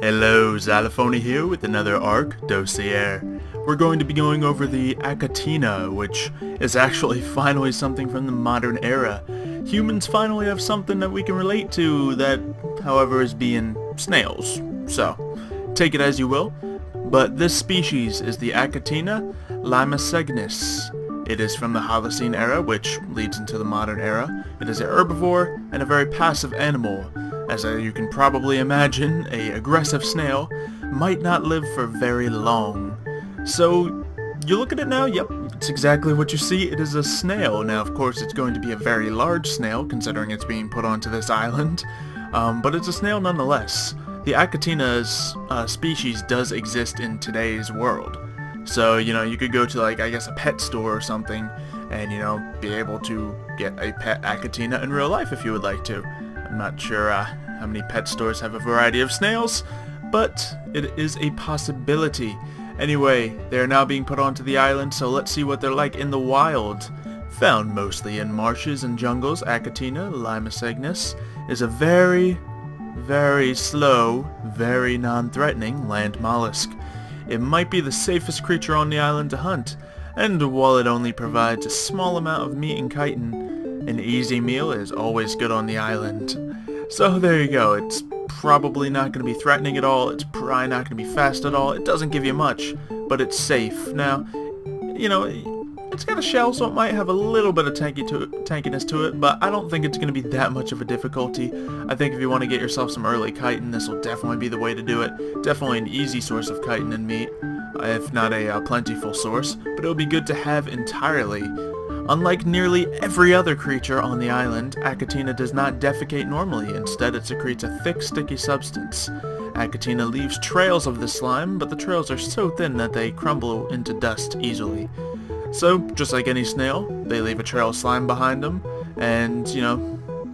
Hello, Xylophony here with another ARK Dossier. We're going to be going over the Achatina, which is actually finally something from the modern era. Humans finally have something that we can relate to that, however, is being snails. So, take it as you will. But this species is the Achatina limacegnis. It is from the Holocene era, which leads into the modern era. It is an herbivore and a very passive animal. As you can probably imagine, an aggressive snail might not live for very long. So, you look at it now, yep, it's exactly what you see. It is a snail. Now, of course, it's going to be a very large snail, considering it's being put onto this island. But it's a snail nonetheless. The Achatina's species does exist in today's world. So, you could go to, I guess a pet store or something, and, be able to get a pet Achatina in real life if you would like to. I'm not sure how many pet stores have a variety of snails, but it is a possibility. Anyway, they are now being put onto the island, so let's see what they're like in the wild. Found mostly in marshes and jungles, Achatina limacegnis is a very, very slow, very non-threatening land mollusk. It might be the safest creature on the island to hunt, and while it only provides a small amount of meat and chitin, an easy meal is always good on the island. So there you go, it's probably not going to be threatening at all, it's probably not going to be fast at all, it doesn't give you much, but it's safe. Now, it's got a shell, so it might have a little bit of tankiness to it, but I don't think it's going to be that much of a difficulty. I think if you want to get yourself some early chitin, this will definitely be the way to do it. Definitely an easy source of chitin and meat, if not a plentiful source, but it'll be good to have entirely. Unlike nearly every other creature on the island, Achatina does not defecate normally. Instead, it secretes a thick, sticky substance. Achatina leaves trails of this slime, but the trails are so thin that they crumble into dust easily. So, just like any snail, they leave a trail of slime behind them, and,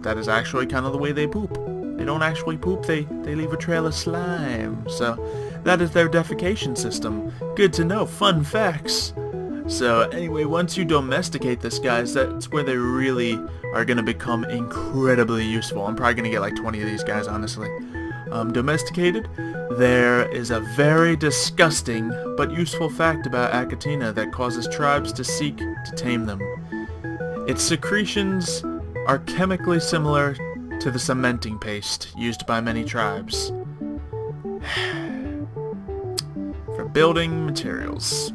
that is actually kind of the way they poop. They don't actually poop, they leave a trail of slime. So, that is their defecation system. Good to know, fun facts! So anyway, once you domesticate this, guys, that's where they really are going to become incredibly useful. I'm probably going to get like 20 of these guys, honestly. Domesticated, there is a very disgusting but useful fact about Achatina that causes tribes to seek to tame them. Its secretions are chemically similar to the cementing paste used by many tribes for building materials.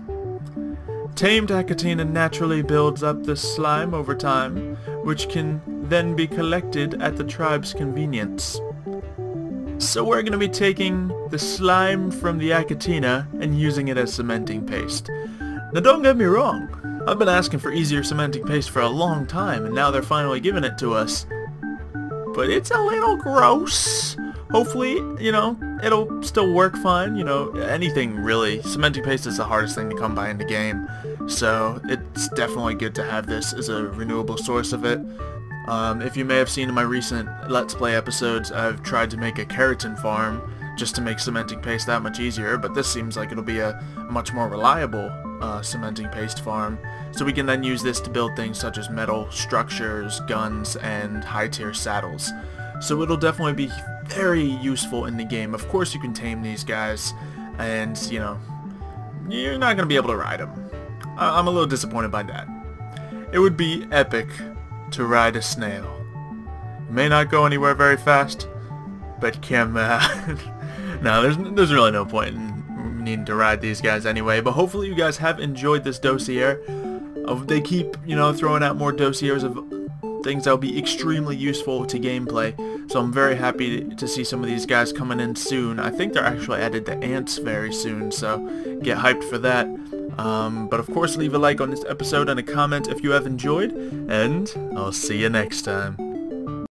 Tamed Achatina naturally builds up this slime over time, which can then be collected at the tribe's convenience. So we're going to be taking the slime from the Achatina and using it as cementing paste. Now don't get me wrong, I've been asking for easier cementing paste for a long time, and now they're finally giving it to us. But it's a little gross. Hopefully, it'll still work fine, anything really. Cementing paste is the hardest thing to come by in the game, so it's definitely good to have this as a renewable source of it. If you may have seen in my recent Let's Play episodes, I've tried to make a keratin farm just to make cementing paste that much easier, but this seems like it'll be a much more reliable cementing paste farm, so we can then use this to build things such as metal structures, guns, and high-tier saddles. So it'll definitely be very useful in the game. Of course you can tame these guys, and, you're not going to be able to ride them. I'm a little disappointed by that. It would be epic to ride a snail. It may not go anywhere very fast, but come on. No, there's really no point in needing to ride these guys anyway, but hopefully you guys have enjoyed this dossier. They keep, throwing out more dossiers of things that will be extremely useful to gameplay, so I'm very happy to see some of these guys coming in soon. I think they're actually added to ants very soon, so get hyped for that. But of course, leave a like on this episode and a comment if you have enjoyed, and I'll see you next time.